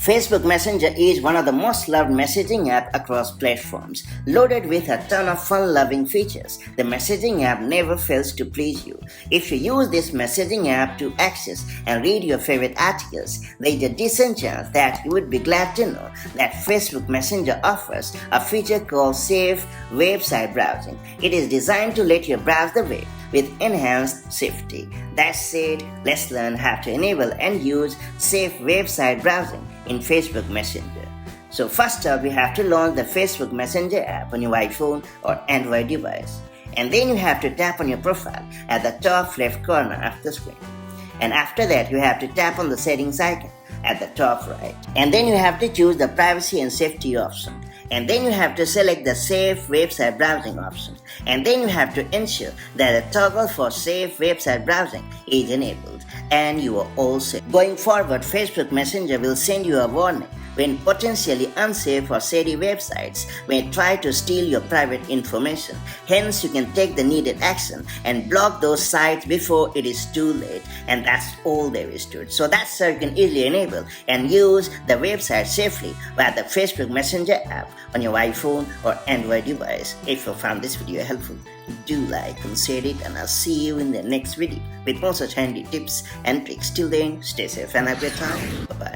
Facebook Messenger is one of the most loved messaging app across platforms, loaded with a ton of fun-loving features. The messaging app never fails to please you. If you use this messaging app to access and read your favorite articles, there is a decent chance that you would be glad to know that Facebook Messenger offers a feature called Safe Website Browsing. It is designed to let you browse the web with enhanced safety. That said, let's learn how to enable and use safe website browsing in Facebook Messenger. So first up, you have to launch the Facebook Messenger app on your iPhone or Android device. And then you have to tap on your profile at the top left corner of the screen. And after that, you have to tap on the settings icon at the top right. And then you have to choose the privacy and safety option. And then you have to select the safe website browsing option. And then you have to ensure that the toggle for safe website browsing is enabled. And you are all set. Going forward, Facebook Messenger will send you a warning when potentially unsafe or shady websites may try to steal your private information. Hence, you can take the needed action and block those sites before it is too late. And that's all there is to it. So that's how you can easily enable and use the website safely via the Facebook Messenger app on your iPhone or Android device. If you found this video helpful, do like and share it, and I'll see you in the next video with more such handy tips and tricks. Till then, stay safe and have a great time. Bye-bye.